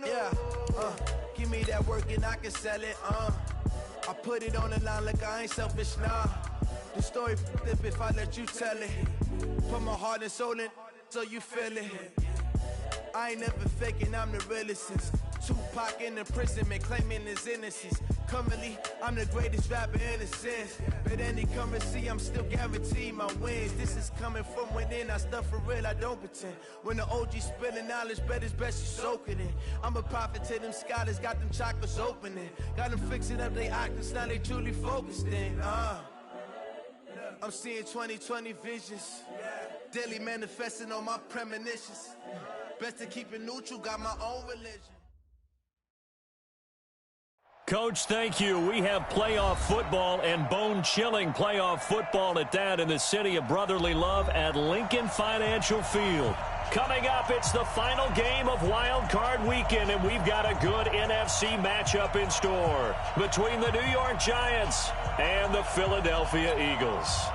Yeah, give me that work and I can sell it, I put it on the line like I ain't selfish, nah. The story flip if I let you tell it. Put my heart and soul in so you feel it. I ain't never faking, I'm the realest since Tupac in the prison, man, claiming his innocence. Currently, I'm the greatest rapper in a sense. But any currency, I'm still guaranteed my wins. This is coming from within, I stuff for real, I don't pretend. When the OG spilling knowledge, bet it's best you soak it in. I'm a prophet to them scholars, got them chakras opening. Got them fixing up they octaves, now they truly focused in. I'm seeing 2020 visions. Daily manifesting on my premonitions. Best to keep it neutral, got my own religion. Coach, thank you. We have playoff football and bone-chilling playoff football at that in the city of brotherly love at Lincoln Financial Field. Coming up, it's the final game of Wild Card Weekend, and we've got a good NFC matchup in store between the New York Giants and the Philadelphia Eagles.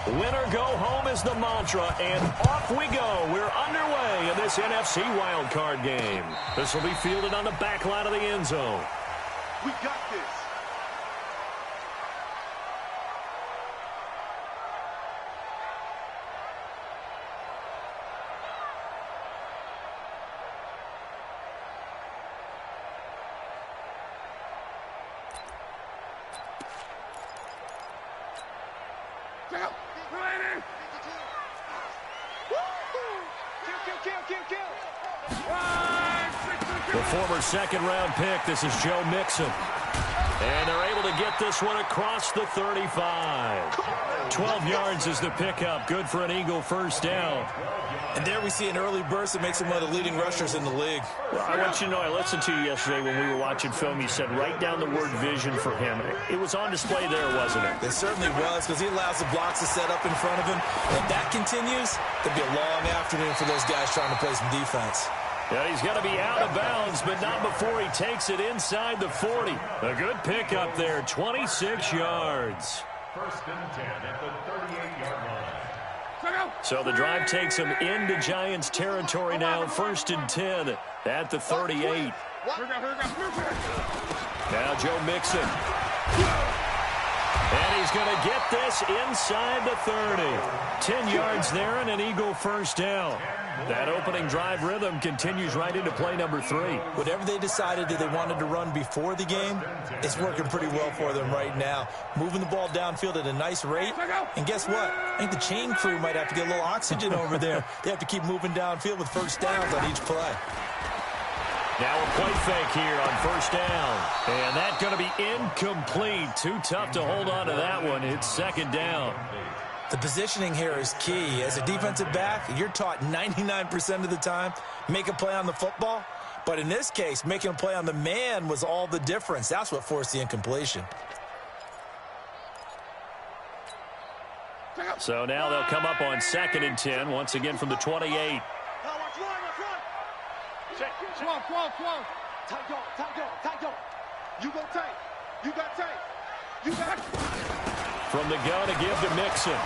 Winner go home is the mantra, and off we go. We're underway in this NFC wildcard game. This will be fielded on the back line of the end zone. We got this. The former second-round pick, this is Joe Mixon. And they're able to get this one across the 35. 12 yards is the pickup. Good for an Eagle first down. And there we see an early burst that makes him one of the leading rushers in the league. Well, I want you to know, I listened to you yesterday when we were watching film. You said write down the word vision for him. It was on display there, wasn't it? It certainly was, because he allows the blocks to set up in front of him. If that continues, there'll be a long afternoon for those guys trying to play some defense. Yeah, he's got to be out of bounds, but not before he takes it inside the 40. A good pickup there, 26 yards. First and 10 at the 38-yard line. So the drive takes him into Giants territory now, first and 10 at the 38. Now Joe Mixon. And he's going to get this inside the 30. 10 yards there and an Eagle first down. That opening drive rhythm continues right into play number 3. Whatever they decided that they wanted to run before the game, it's working pretty well for them right now. Moving the ball downfield at a nice rate. And guess what? I think the chain crew might have to get a little oxygen over there. They have to keep moving downfield with first downs on each play. Now a play fake here on first down. And that's going to be incomplete. Too tough to hold on to that one. It's second down. The positioning here is key. As a defensive back, you're taught 99% of the time, make a play on the football. But in this case, making a play on the man was all the difference. That's what forced the incompletion. So now they'll come up on second and 10, once again from the 28. Come on. You go take. You got take. You got From the gun to give to Mixon.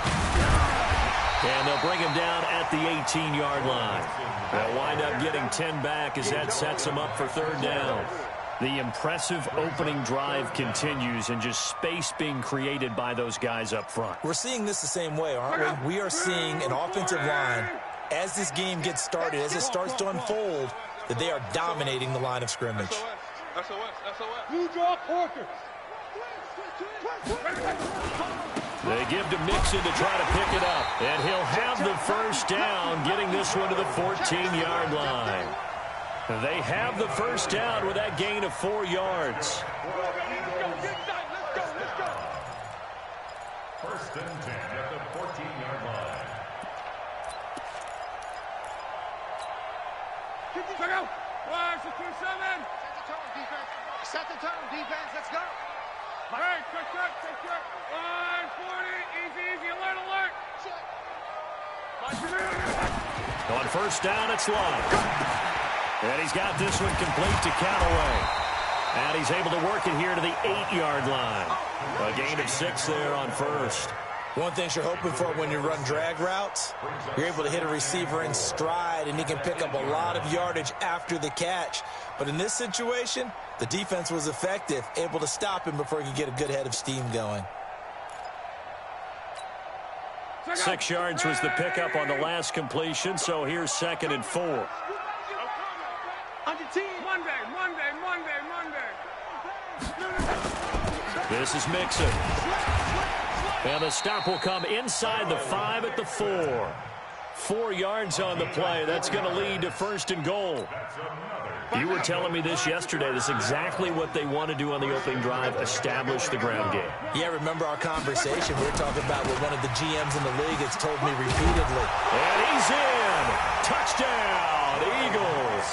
And they'll bring him down at the 18-yard line. They'll wind up getting 10 back as that sets them up for third down. The impressive opening drive continues and just space being created by those guys up front. We're seeing this the same way, aren't we? We are seeing an offensive line, as this game gets started, as it starts to unfold, that they are dominating the line of scrimmage. SOS. You draw quarters. They give to Mixon to try to pick it up. And he'll have the first down, getting this one to the 14-yard line. They have the first down with that gain of 4 yards. First and 10 at the 14-yard line. Check out. 1-2-7. Set the tone, defense. Let's go. All right, check. 140. Easy. Alert. On first down, it's Love. And he's got this one complete to Callaway. And he's able to work it here to the 8-yard line. A gain of 6 there on first. One thing you're hoping for when you run drag routes, you're able to hit a receiver in stride, and he can pick up a lot of yardage after the catch. But in this situation, the defense was effective, able to stop him before he could get a good head of steam going. 6 yards was the pickup on the last completion, so here's 2nd and 4. This is Mixon. And the stop will come inside the 5 at the 4. 4 yards on the play. That's going to lead to 1st and goal. You were telling me this yesterday. This is exactly what they want to do on the opening drive, establish the ground game. Yeah, remember our conversation. We were talking about what one of the GMs in the league has told me repeatedly. And he's in. Touchdown, Eagles.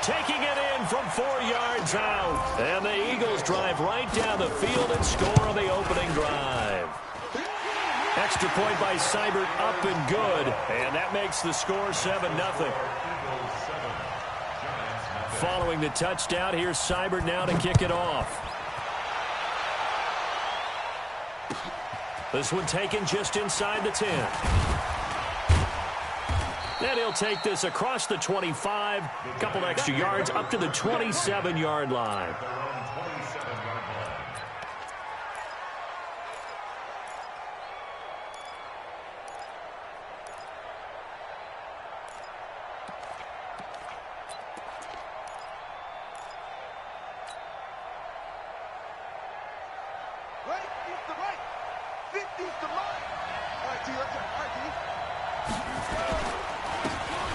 Taking it in from 4 yards out. And the Eagles drive right down the field and score on the opening drive. Extra point by Seibert, up and good. And that makes the score 7-0. Following the touchdown, here's Seibert now to kick it off. This one taken just inside the 10. And he'll take this across the 25, a couple extra yards up to the 27-yard line.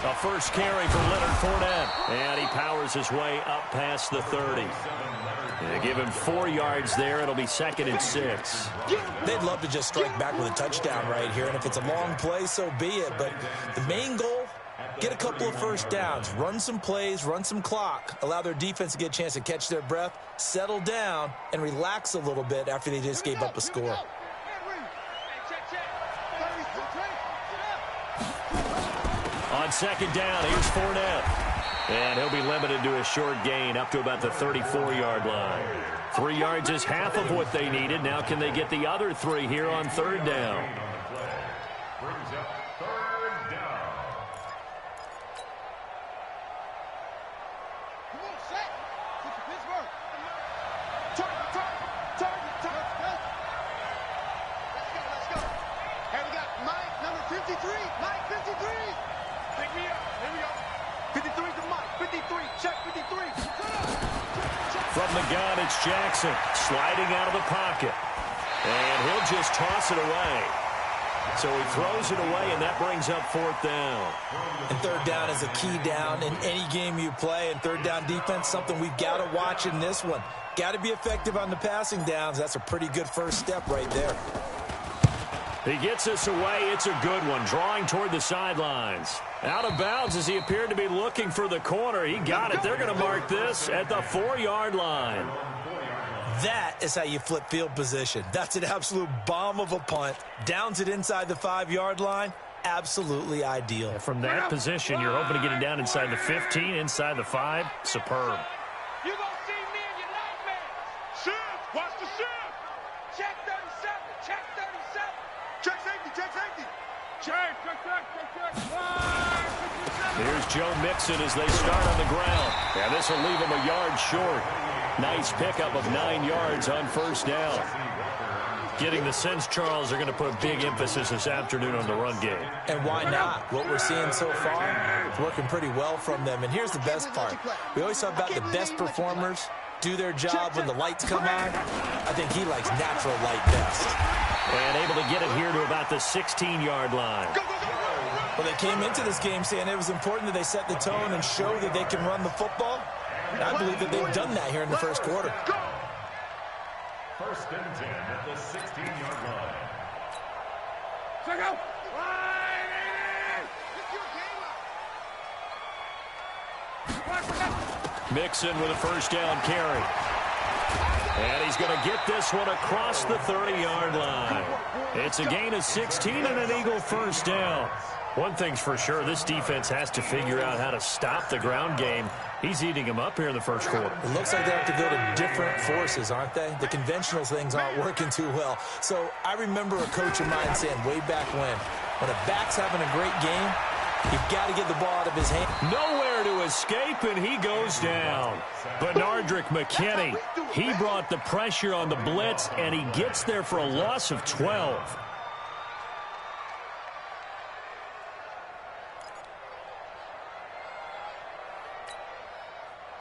A first carry for Leonard Fournette. And he powers his way up past the 30. They give him 4 yards there. It'll be 2nd and 6. They'd love to just strike back with a touchdown right here. And if it's a long play, so be it. But the main goal, get a couple of first downs. Run some plays, run some clock. Allow their defense to get a chance to catch their breath, settle down, and relax a little bit after they just gave up a score. On 2nd down, here's Fournette. And he'll be limited to a short gain up to about the 34-yard line. 3 yards is half of what they needed. Now can they get the other 3 here on 3rd down? Brings up 3rd down. Come on, set. Get to Pittsburgh. Target. Let's go. Hey, we got Mike, number 53. Mike, 53. Pick me up. Here we go. 53 to Mike. 53. Check 53. From the gun, it's Jackson sliding out of the pocket. And he'll just toss it away. So he throws it away, and that brings up 4th down. And 3rd down is a key down in any game you play. And 3rd down defense, something we've got to watch in this one. Got to be effective on the passing downs. That's a pretty good first step right there. He gets us away. It's a good one, drawing toward the sidelines. Out of bounds as he appeared to be looking for the corner. He got it. They're going to mark this at the 4-yard line. That is how you flip field position. That's an absolute bomb of a punt. Downs it inside the 5-yard line. Absolutely ideal. From that position, you're hoping to get it down inside the 15, inside the 5. Superb. You gonna see me and your nightmares. Shift. Watch the shift. Check 37. Check 37. Check safety. Check safety. Check. Here's Joe Mixon as they start on the ground. And this will leave him a yard short. Nice pickup of 9 yards on 1st down. Getting the sense, Charles, they're going to put a big emphasis this afternoon on the run game. And why not? What we're seeing so far is working pretty well from them. And here's the best part. We always talk about the best performers do their job when the lights come on. I think he likes natural light best. And able to get it here to about the 16-yard line. Well, they came into this game saying it was important that they set the tone and show that they can run the football. And I believe that they've done that here in the first quarter. 1st and 10 at the 16-yard line. Mixon with a 1st down carry. And he's going to get this one across the 30-yard line. It's a gain of 16 and an Eagle 1st down. One thing's for sure, this defense has to figure out how to stop the ground game. He's eating them up here in the first quarter. It looks like they have to go to different forces, aren't they? The conventional things aren't working too well. So I remember a coach of mine saying way back when a back's having a great game, you've got to get the ball out of his hand. Nowhere to escape, and he goes down. Bernardrick McKinney, he brought the pressure on the blitz, and he gets there for a loss of 12.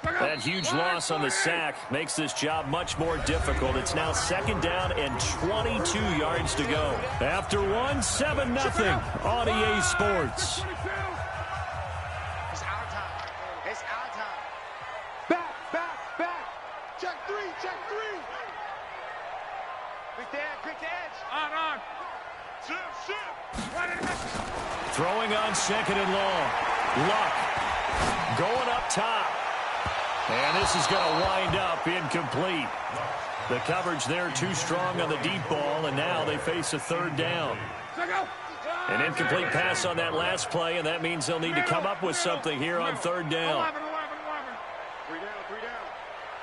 That huge loss on the sack makes this job much more difficult. It's now 2nd down and 22 yards to go. After one, 7-0 on EA Sports. It's our time. It's our time. Back, back, back. Check three, check three. Quick the edge. On. Shift. Throwing on 2nd and long. Luck going up top. And this is going to wind up incomplete. The coverage there too strong on the deep ball, and now they face a 3rd down. An incomplete pass on that last play, and that means they'll need to come up with something here on 3rd down. 3 down.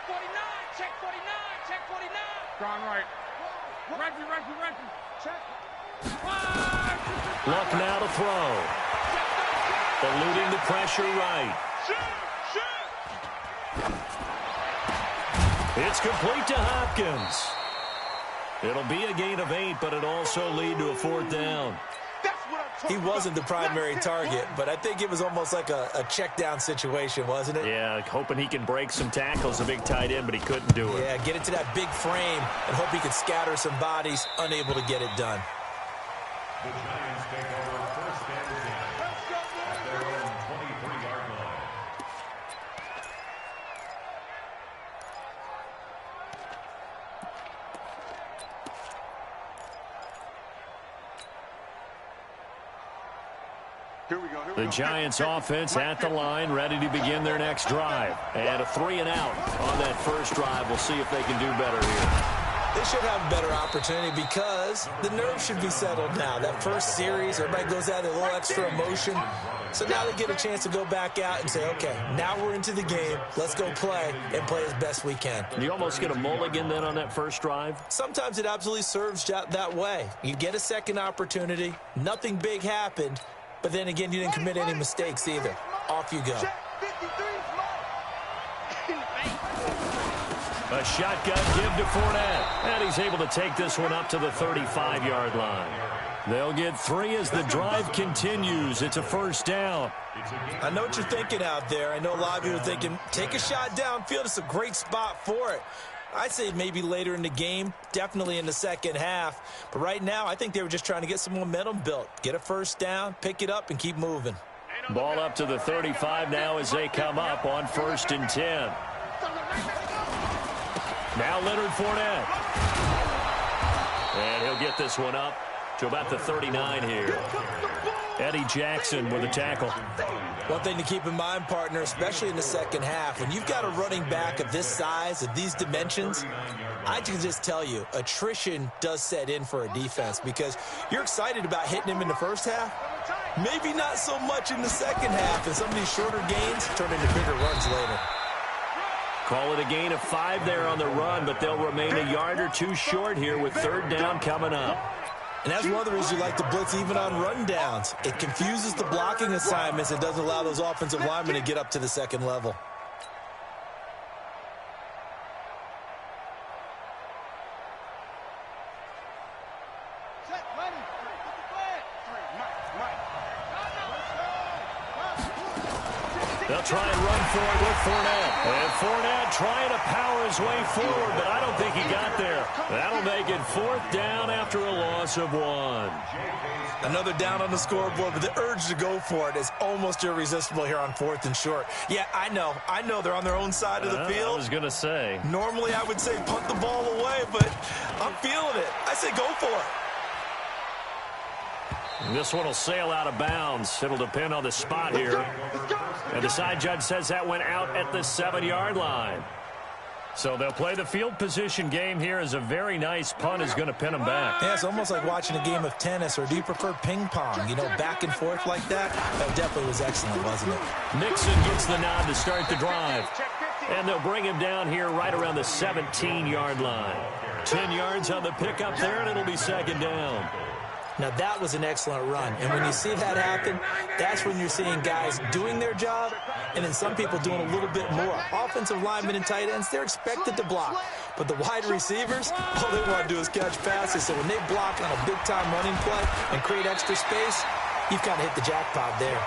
49, check 49. Gone right. Reggie. Check. Luck now to throw. Eluding the pressure right. It's complete to Hopkins. It'll be a gain of 8, but it'll also lead to a 4th down. He wasn't the primary target, but I think it was almost like a check down situation, wasn't it? Yeah, hoping he can break some tackles, a big tight end, but he couldn't do it. Yeah, get it to that big frame and hope he could scatter some bodies, unable to get it done. The Giants take over 1st and 10 at their own 23-yard line. The Giants offense at the line, ready to begin their next drive. And a 3 and out on that first drive. We'll see if they can do better here. They should have a better opportunity because the nerves should be settled now. That first series, everybody goes out with a little extra emotion. So now they get a chance to go back out and say, okay, now we're into the game. Let's go play and play as best we can. You almost get a mulligan then on that first drive? Sometimes it absolutely serves that way. You get a second opportunity. Nothing big happened. But then again, you didn't commit any mistakes either. Off you go. A shotgun give to Fournette. And he's able to take this one up to the 35-yard line. They'll get 3 as the drive continues. It's a 1st down. I know what you're thinking out there. I know a lot of you are thinking, take a shot downfield. It's a great spot for it. I'd say maybe later in the game, definitely in the second half. But right now, I think they were just trying to get some momentum built. Get a 1st down, pick it up, and keep moving. Ball up to the 35 now as they come up on 1st and 10. Now Leonard Fournette. And he'll get this one up to about the 39 here. Eddie Jackson with a tackle. One thing to keep in mind, partner, especially in the second half, when you've got a running back of this size, of these dimensions, I can just tell you, attrition does set in for a defense because you're excited about hitting him in the first half. Maybe not so much in the second half, and some of these shorter gains turn into bigger runs later. Call it a gain of 5 there on the run, but they'll remain a yard or 2 short here with 3rd down coming up. And that's one of the reasons you like to blitz even on run downs. It confuses the blocking assignments. It doesn't allow those offensive linemen to get up to the second level. They'll try and run for it with Fournette. And Fournette trying to power his way forward, but I don't think he got there. That'll make it 4th down after a loss of 1. Another down on the scoreboard, but the urge to go for it is almost irresistible here on 4th and short. Yeah, I know they're on their own side of the field. I was going to say. Normally I would say punt the ball away, but I'm feeling it. I say go for it. This one will sail out of bounds. It'll depend on the spot here. And the side judge says that went out at the 7-yard line. So they'll play the field position game here as a very nice punt is going to pin them back. Yeah, it's almost like watching a game of tennis, or do you prefer ping pong? You know, back and forth like that? That definitely was excellent, wasn't it? Mixon gets the nod to start the drive. And they'll bring him down here right around the 17-yard line. 10 yards on the pickup there, and it'll be second down. Now, that was an excellent run. And when you see that happen, that's when you're seeing guys doing their job, and then some people doing a little bit more. Offensive linemen and tight ends, they're expected to block. But the wide receivers, all they want to do is catch passes. So when they block on a big-time running play and create extra space, you've kind of hit the jackpot there.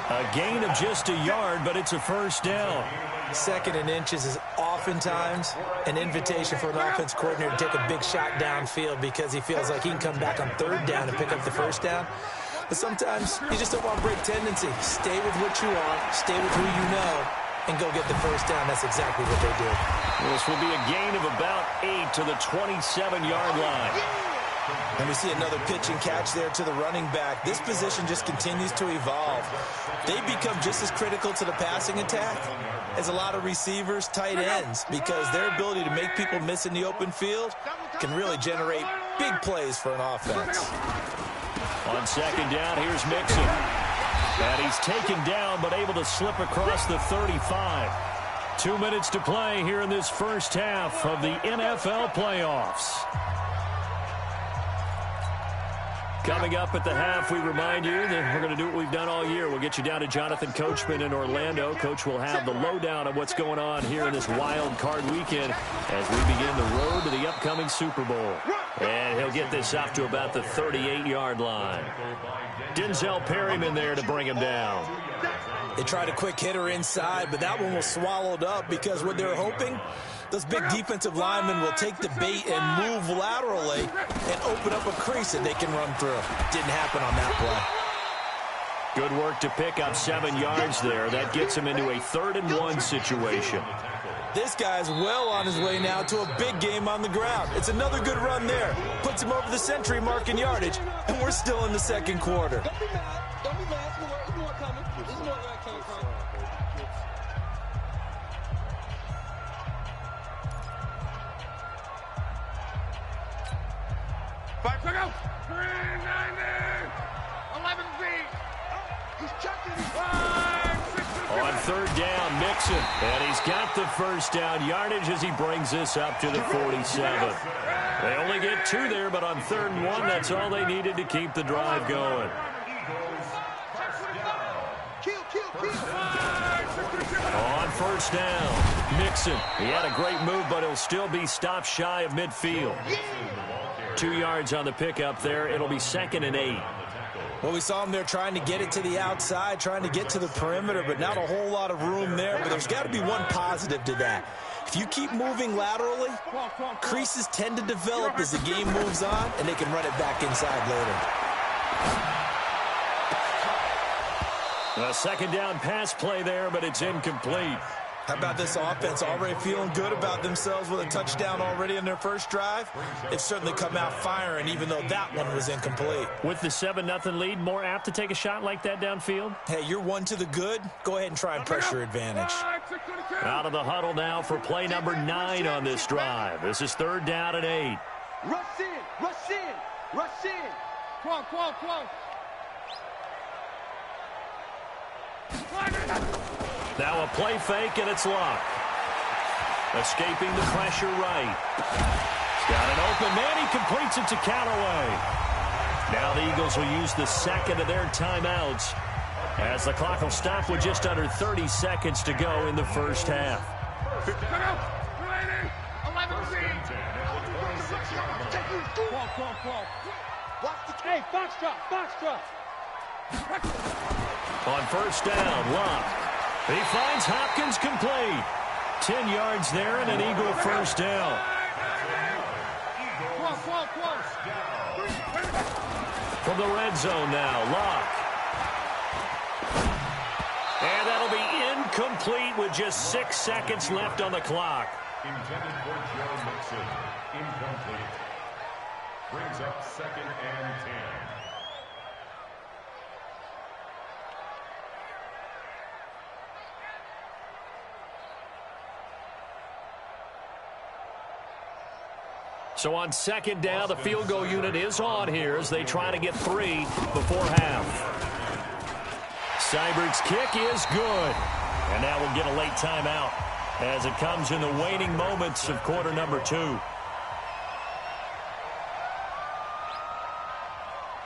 A gain of just a yard, but it's a first down. Second and inches is oftentimes an invitation for an offense coordinator to take a big shot downfield because he feels like he can come back on third down and pick up the first down. But sometimes you just don't want to break tendency. Stay with what you are, stay with who you know, and go get the first down. That's exactly what they did. This will be a gain of about 8 to the 27-yard line. And we see another pitch and catch there to the running back. This position just continues to evolve. They become just as critical to the passing attack as a lot of receivers, tight ends, because their ability to make people miss in the open field can really generate big plays for an offense. On second down, here's Mixon. And he's taken down, but able to slip across the 35. 2 minutes to play here in this first half of the NFL playoffs. Coming up at the half, we remind you that we're going to do what we've done all year. We'll get you down to Jonathan Coachman in Orlando. Coach will have the lowdown of what's going on here in this wild card weekend as we begin the road to the upcoming Super Bowl. And he'll get this up to about the 38-yard line. Denzel Perryman there to bring him down. They tried a quick hitter inside, but that one was swallowed up because what they're hoping, those big defensive linemen will take the bait and move laterally and open up a crease that they can run through. Didn't happen on that play. Good work to pick up 7 yards there. That gets him into a 3rd-and-1 situation. This guy's well on his way now to a big game on the ground. It's another good run there. Puts him over the century mark in yardage, and we're still in the second quarter. Don't be mad. Don't be mad. There's more coming. There's more where I came from. Five, check out. 390. 11 feet. He's checking. 5, 6, 7. On third down, Mixon. And he's got the first down yardage as he brings this up to the 47. They only get 2 there, but on 3rd and 1, that's all they needed to keep the drive going. On first down, Mixon. He had a great move, but he'll still be stopped shy of midfield. 2 yards on the pickup there. It'll be 2nd and 8. Well, we saw him there trying to get it to the outside, trying to get to the perimeter, but not a whole lot of room there. But there's got to be one positive to that. If you keep moving laterally, creases tend to develop as the game moves on, and they can run it back inside later. A second down pass play there, but it's incomplete. How about this offense already feeling good about themselves with a touchdown already in their first drive? They've certainly come out firing, even though that one was incomplete. With the 7-0 lead, more apt to take a shot like that downfield? Hey, you're 1 to the good. Go ahead and try and press your advantage. Out of the huddle now for play number 9 on this drive. This is 3rd down and 8. Rush in. Rush in. Rush in. Come on. Now a play fake, and it's Luck. Escaping the pressure right. He's got an open man. He completes it to Callaway. Now the Eagles will use the second of their timeouts as the clock will stop with just under 30 seconds to go in the first half. Hey, Foxtrot. On first down, Luck. He finds Hopkins complete. 10 yards there and an Eagle first down. From the red zone now, Luck. And that'll be incomplete with just 6 seconds left on the clock. Intended for Joe Mixon. Incomplete. Brings up 2nd and 10. So on second down, the field goal unit is on here as they try to get 3 before half. Seibert's kick is good. And now we'll get a late timeout as it comes in the waning moments of quarter number 2.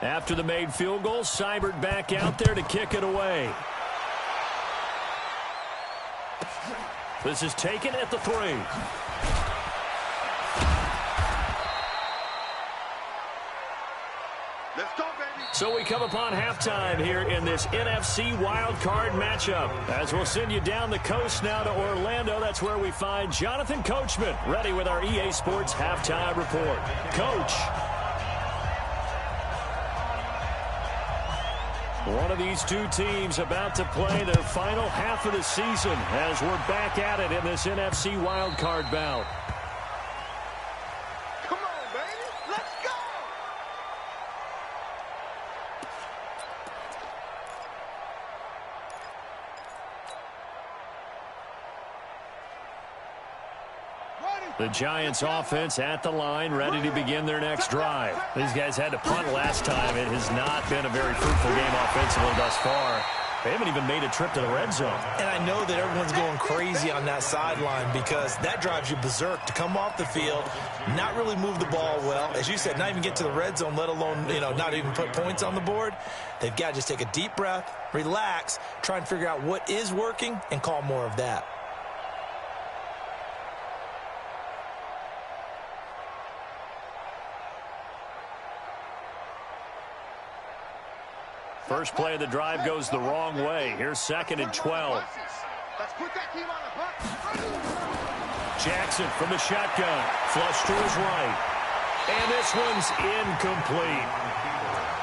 After the made field goal, Seibert back out there to kick it away. This is taken at the 3. Let's go, baby. So we come upon halftime here in this NFC wildcard matchup. As we'll send you down the coast now to Orlando. That's where we find Jonathan Coachman ready with our EA Sports halftime report. Coach. One of these two teams about to play their final half of the season as we're back at it in this NFC wildcard bout. Come on, baby. Let's go. The Giants offense at the line, ready to begin their next drive. These guys had to punt last time. It has not been a very fruitful game offensively thus far. They haven't even made a trip to the red zone. And I know that everyone's going crazy on that sideline because that drives you berserk to come off the field, not really move the ball well. As you said, not even get to the red zone, let alone, not even put points on the board. They've got to just take a deep breath, relax, try and figure out what is working and call more of that. First play of the drive goes the wrong way. Here's 2nd and 12. Let's put that team on the hunt. Jackson from the shotgun. Flush to his right. And this one's incomplete.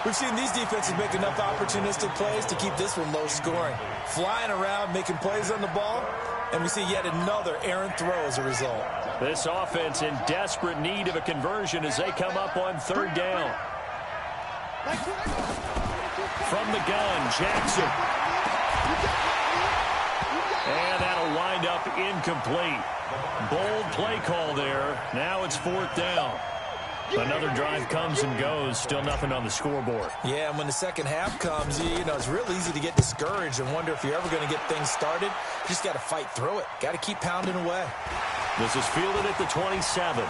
We've seen these defenses make enough opportunistic plays to keep this one low scoring. Flying around, making plays on the ball, and we see yet another errant throw as a result. This offense in desperate need of a conversion as they come up on 3rd down. From the gun, Jackson. And that'll wind up incomplete. Bold play call there. Now it's 4th down. Another drive comes and goes. Still nothing on the scoreboard. Yeah, and when the second half comes, it's real easy to get discouraged and wonder if you're ever going to get things started. You just got to fight through it. Got to keep pounding away. This is fielded at the 27.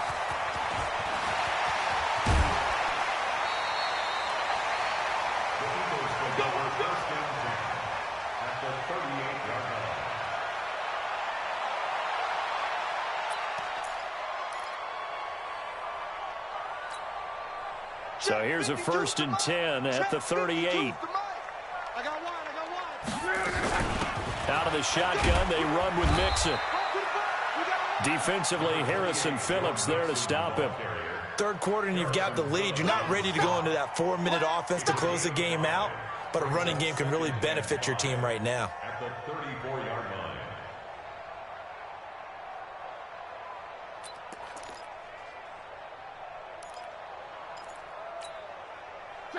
So here's a 1st and 10 at the 38. Out of the shotgun, they run with Mixon. Defensively, Harrison Phillips there to stop him. 3rd quarter and you've got the lead. You're not ready to go into that 4-minute offense to close the game out, but a running game can really benefit your team right now. At the 34-yard line.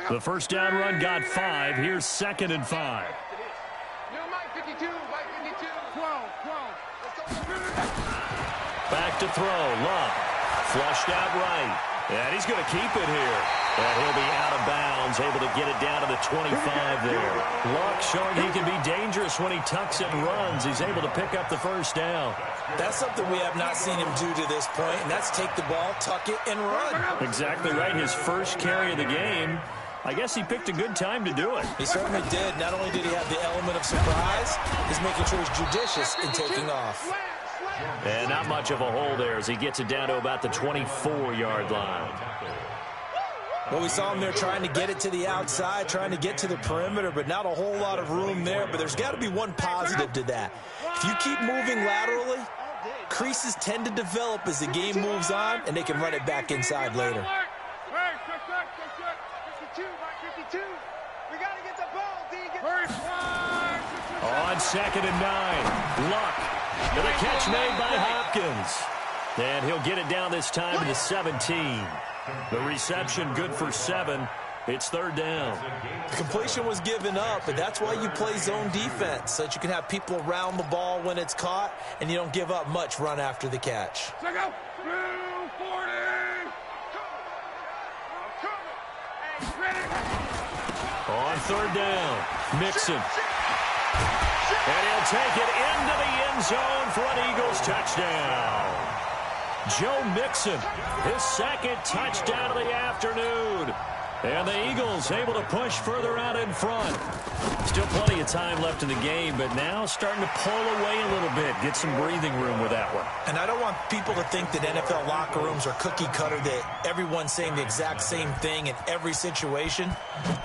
The first down run got 5. Here's 2nd and 5. Mike 52, Mike 52. 12. Back to throw. Love. Flushed out right. And he's going to keep it here. And he'll be out of bounds, able to get it down to the 25 there. Luck showing he can be dangerous when he tucks it and runs. He's able to pick up the first down. That's something we have not seen him do to this point, and that's take the ball, tuck it, and run. Exactly right. His first carry of the game. I guess he picked a good time to do it. He certainly did. Not only did he have the element of surprise, he's making sure he's judicious in taking off. And not much of a hole there as he gets it down to about the 24-yard line. Well, we saw him there trying to get it to the outside, trying to get to the perimeter, but not a whole lot of room there. But there's got to be one positive to that. If you keep moving laterally, creases tend to develop as the game moves on, and they can run it back inside later. On 2nd and 9, Luck. And the catch made by Hopkins. And he'll get it down this time to the 17. The reception good for 7. It's 3rd down. The completion was given up, but that's why you play zone defense, so that you can have people around the ball when it's caught, and you don't give up much run after the catch. On third down, Mixon. And he'll take it into the end zone for an Eagles touchdown. Joe Mixon, his second touchdown of the afternoon. And the Eagles able to push further out in front. Still plenty of time left in the game, but now starting to pull away a little bit. Get some breathing room with that one. And I don't want people to think that NFL locker rooms are cookie cutter, that everyone's saying the exact same thing in every situation.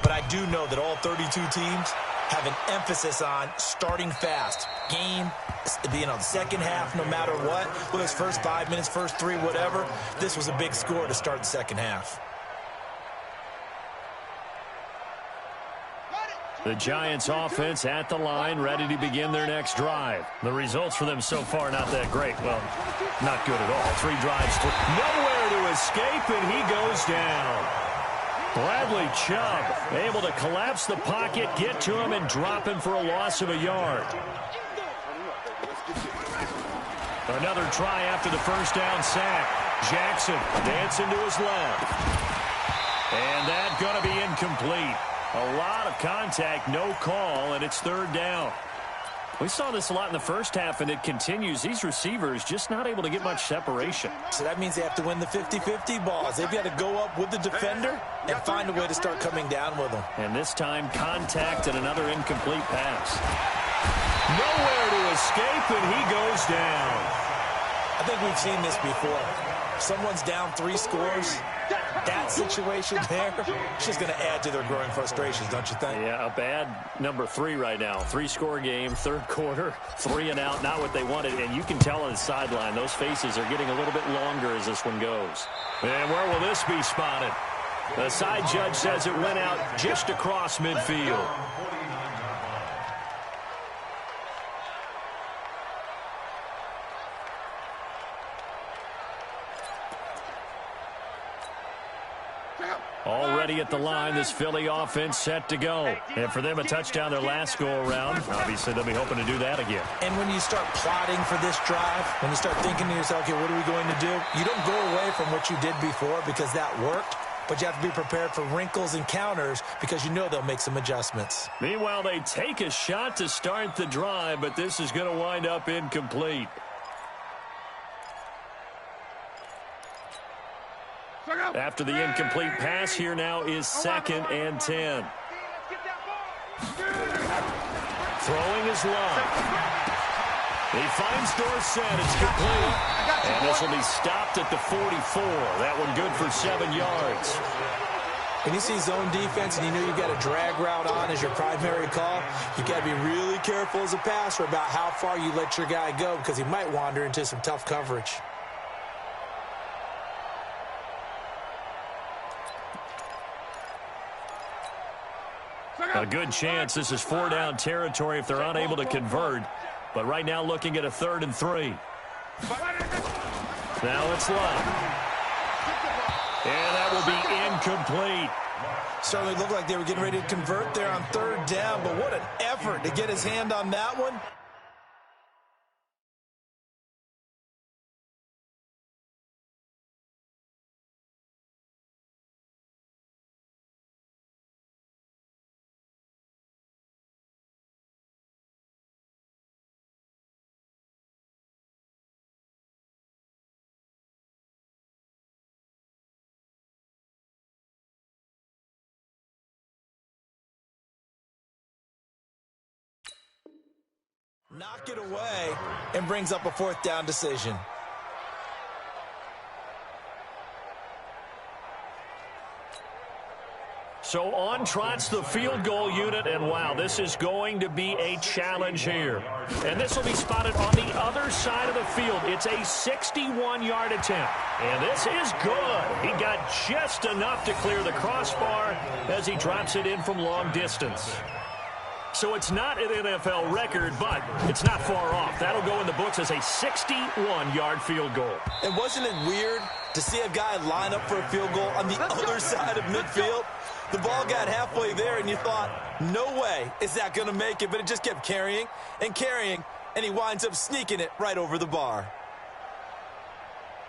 But I do know that all 32 teams have an emphasis on starting fast. Game, the second half, no matter what. Whether it's first 5 minutes, first 3, whatever. This was a big score to start the second half. The Giants offense at the line, ready to begin their next drive. The results for them so far not that great. Well, not good at all. 3 drives, nowhere to escape, and he goes down. Bradley Chubb able to collapse the pocket, get to him, and drop him for a loss of a yard. Another try after the first down sack. Jackson dancing to his left. And that's going to be incomplete. A lot of contact, no call, and it's third down. We saw this a lot in the first half, and it continues. These receivers just not able to get much separation. So that means they have to win the 50-50 balls. They've got to go up with the defender and find a way to start coming down with them. And this time, contact and another incomplete pass. Nowhere to escape, and he goes down. I think we've seen this before. Someone's down 3 scores. That situation there, it's just going to add to their growing frustrations, don't you think? Yeah, a bad number 3 right now. 3-score game, third quarter, 3 and out, not what they wanted. And you can tell on the sideline, those faces are getting a little bit longer as this one goes. And where will this be spotted? The side judge says it went out just across midfield. Already at the line, this Philly offense set to go. And for them, a touchdown their last go-around. Obviously, they'll be hoping to do that again. And when you start plotting for this drive, when you start thinking to yourself, okay, what are we going to do? You don't go away from what you did before because that worked, but you have to be prepared for wrinkles and counters because you know they'll make some adjustments. Meanwhile, they take a shot to start the drive, but this is going to wind up incomplete. After the incomplete pass, here now is 2nd and 10. Throwing is long. He finds Dorsett. It's complete. And this will be stopped at the 44. That one good for 7 yards. When you see zone defense and you know you've got a drag route on as your primary call, you've got to be really careful as a passer about how far you let your guy go because he might wander into some tough coverage. A good chance this is 4-down territory if they're unable to convert. But right now looking at a 3rd and 3. Now it's Love. And that will be incomplete. Certainly looked like they were getting ready to convert there on 3rd down, but what an effort to get his hand on that one. Knock it away and brings up a 4th down decision. So on trots the field goal unit, and wow, this is going to be a challenge here. And this will be spotted on the other side of the field. It's a 61-yard attempt. And this is good. He got just enough to clear the crossbar as he drops it in from long distance. So it's not an NFL record, but it's not far off. That'll go in the books as a 61-yard field goal. And wasn't it weird to see a guy line up for a field goal on the other side of midfield? The ball got halfway there, and you thought, no way is that going to make it. But it just kept carrying and he winds up sneaking it right over the bar.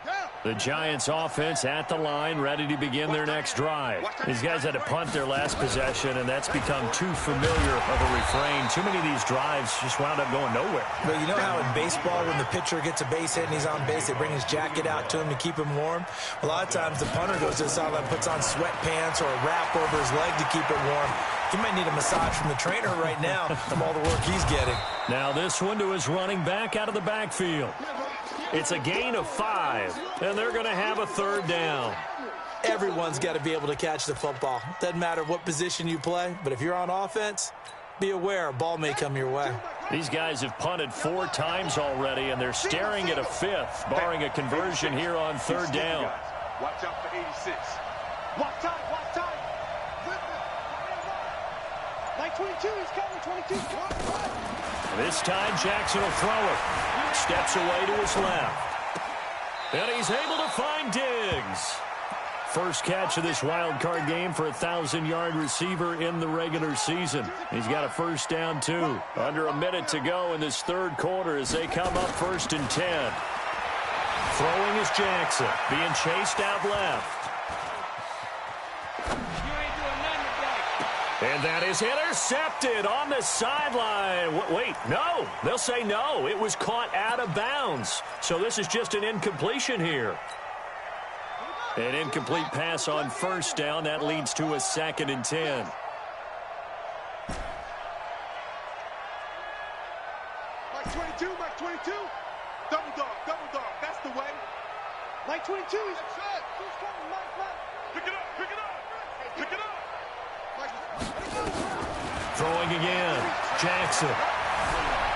Yeah. The Giants offense at the line, ready to begin their next drive. These guys had to punt their last possession, and that's become too familiar of a refrain. Too many of these drives just wound up going nowhere. But you know how in baseball, when the pitcher gets a base hit and he's on base, they bring his jacket out to him to keep him warm? A lot of times the punter goes to the sideline, puts on sweatpants or a wrap over his leg to keep it warm. He might need a massage from the trainer right now from all the work he's getting. Now this one to his running back out of the backfield. It's a gain of 5, and they're going to have a third down. Everyone's got to be able to catch the football. Doesn't matter what position you play, but if you're on offense, be aware a ball may come your way. These guys have punted 4 times already, and they're staring at a 5th, barring a conversion here on third down. Watch out for 86. Watch time, watch time. Like 22, he's coming, 22. This time Jackson will throw it. Steps away to his left. And he's able to find Diggs. First catch of this wild card game for a 1,000-yard receiver in the regular season. He's got a first down, too. Under a minute to go in this third quarter as they come up 1st and 10. Throwing is Jackson, being chased out left. And that is intercepted on the sideline. Wait, no. They'll say no. It was caught out of bounds. So this is just an incompletion here. An incomplete pass on first down. That leads to a 2nd and 10. Mike 22, Mike 22. Double dog. That's the way. Mike 22. He's coming, Mike. Pick it up. Pick it up. Throwing again. Jackson.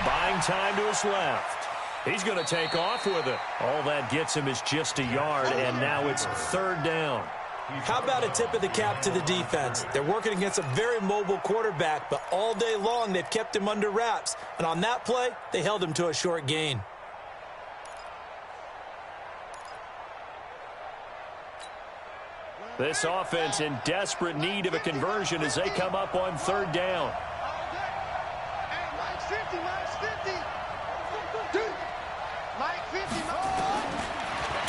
Buying time to his left. He's going to take off with it. All that gets him is just a yard, and now it's third down. How about a tip of the cap to the defense? They're working against a very mobile quarterback, but all day long they've kept him under wraps. And on that play, they held him to a short gain. This offense in desperate need of a conversion as they come up on third down. Mike 50, Mike 50. Mike 50,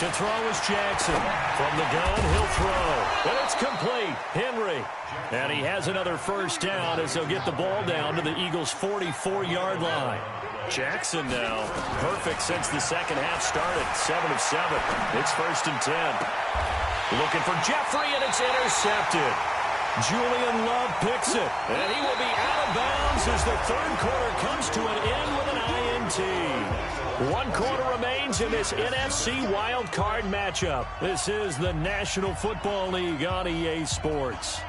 To throw is Jackson. From the gun, he'll throw. And it's complete. Henry. And he has another first down as they'll get the ball down to the Eagles' 44-yard line. Jackson now perfect since the second half started. 7 of 7. It's 1st and 10. Looking for Jeffrey, and it's intercepted. Julian Love picks it, and he will be out of bounds as the third quarter comes to an end with an INT. 1 quarter remains in this NFC Wild Card matchup. This is the National Football League on EA Sports.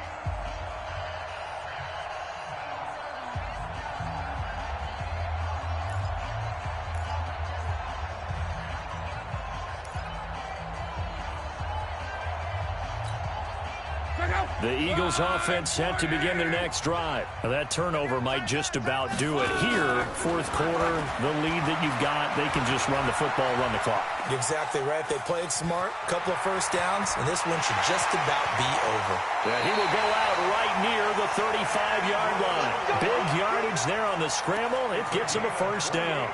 The Eagles offense set to begin their next drive. Now that turnover might just about do it. Here, fourth quarter, the lead that you've got, they can just run the football, run the clock. Exactly right. They played smart, couple of first downs, and this one should just about be over. Yeah, he will go out right near the 35-yard line. Big yardage there on the scramble. It gets him a first down.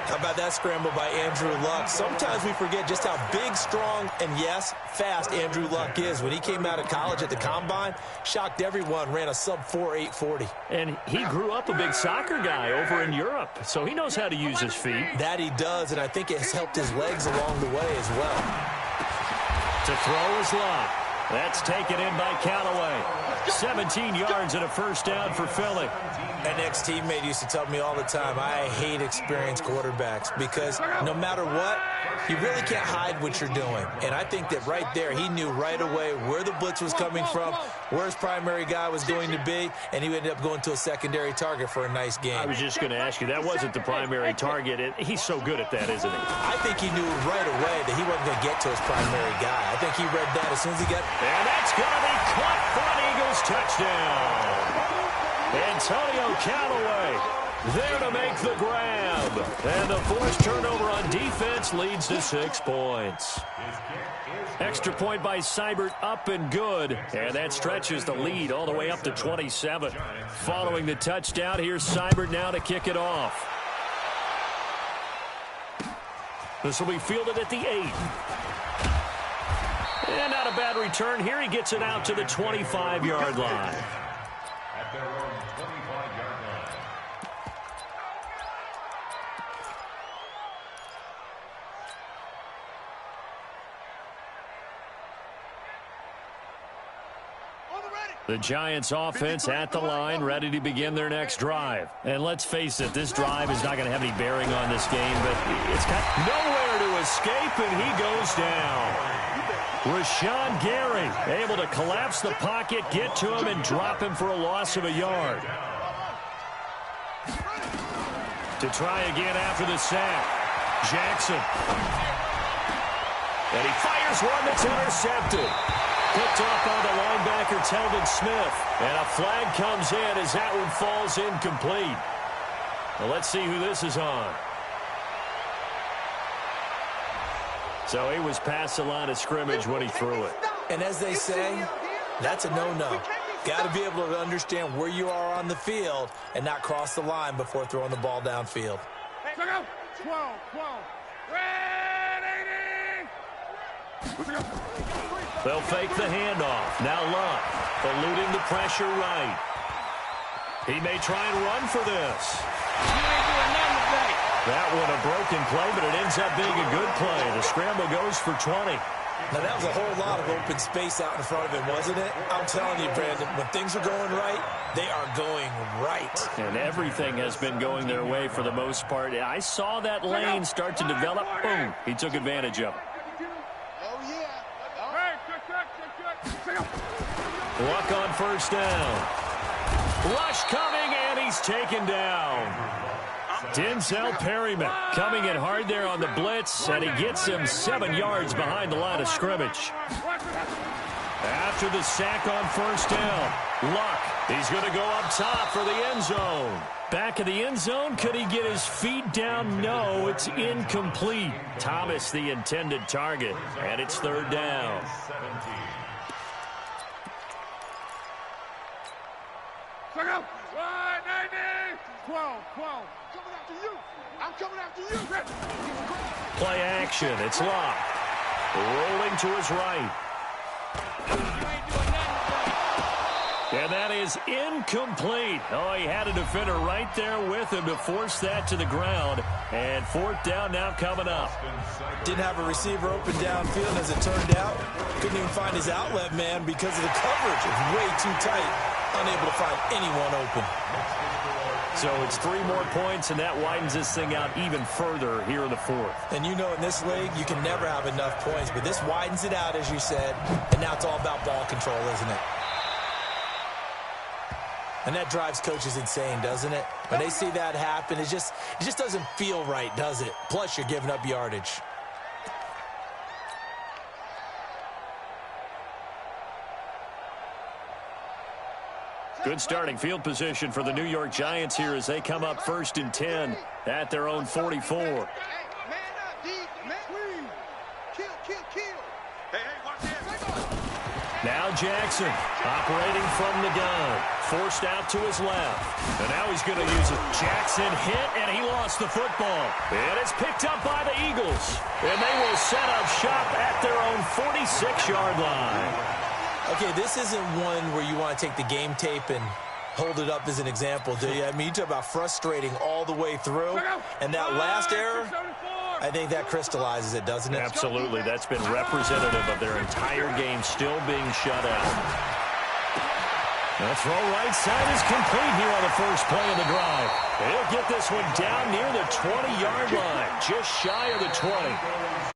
How about that scramble by Andrew Luck? Sometimes we forget just how big, strong, and yes, fast Andrew Luck is. When he came out of college at the Combine, shocked everyone, ran a sub-4 840. And he grew up a big soccer guy over in Europe, so he knows how to use his feet. That he does, and I think it has helped his legs along the way as well. To throw is Luck. That's taken in by Callaway. 17 yards and a first down for Philly. An ex-teammate used to tell me all the time, I hate experienced quarterbacks because no matter what, you really can't hide what you're doing. And I think that right there, he knew right away where the blitz was coming from, where his primary guy was going to be, and he ended up going to a secondary target for a nice game. I was just going to ask you, that wasn't the primary target. He's so good at that, isn't he? I think he knew right away that he wasn't going to get to his primary guy. I think he read that as soon as he got... And that's going to be caught for an Eagles touchdown. Antonio Callaway there to make the grab. And the forced turnover on defense leads to 6 points. Extra point by Seibert up and good. And that stretches the lead all the way up to 27. Following the touchdown, here's Seibert now to kick it off. This will be fielded at the 8. And not a bad return here. He gets it out to the 25-yard line. At their own 25-yard line. The Giants offense at the line, ready to begin their next drive. And let's face it, this drive is not going to have any bearing on this game, but it's got nowhere to escape, and he goes down. Rashawn Gary able to collapse the pocket, get to him, and drop him for a loss of a yard. To try again after the sack, Jackson. And he fires one that's intercepted. Picked off by the linebacker, Telvin Smith. And a flag comes in as that one falls incomplete. Well, let's see who this is on. So he was past the line of scrimmage when he threw it. And as they say, that's a no-no. Got to be able to understand where you are on the field and not cross the line before throwing the ball downfield. 12. They'll fake the handoff. Now Luck, eluding the pressure right. He may try and run for this. That one a broken play, but it ends up being a good play. The scramble goes for 20. Now, that was a whole lot of open space out in front of him, wasn't it? I'm telling you, Brandon, when things are going right, they are going right. And everything has been going their way for the most part. I saw that lane start to develop. Boom. He took advantage of it. Luck on first down. Rush coming, and he's taken down. Denzel Perryman coming in hard there on the blitz, and he gets him 7 yards behind the line of scrimmage. After the sack on first down, Luck, he's going to go up top for the end zone. Back of the end zone, could he get his feet down? No, it's incomplete. Thomas the intended target, and it's third down. 12. Coming after you. I'm coming after you. Play action. It's Luck. Rolling to his right. And that is incomplete. Oh, he had a defender right there with him to force that to the ground. And fourth down now coming up. Didn't have a receiver open downfield, as it turned out. Couldn't even find his outlet man because of the coverage. It's way too tight. Unable to find anyone open. So it's 3 more points, and that widens this thing out even further here in the fourth. And you know, in this league, you can never have enough points, but this widens it out, as you said, and now it's all about ball control, isn't it? And that drives coaches insane, doesn't it? When they see that happen, it just doesn't feel right, does it? Plus, you're giving up yardage. Good starting field position for the New York Giants here as they come up 1st and 10 at their own 44. Man up, D. Man. Kill. Hey, watch this. Now Jackson operating from the gun. Forced out to his left. And now he's going to use it. Jackson hit, and he lost the football. And it's picked up by the Eagles. And they will set up shop at their own 46-yard line. Okay, this isn't one where you want to take the game tape and hold it up as an example, do you? I mean, you talk about frustrating all the way through. And that last error, I think that crystallizes it, doesn't it? Absolutely. That's been representative of their entire game still being shut out. The throw right side is complete here on the first play of the drive. He'll get this one down near the 20-yard line, just shy of the 20.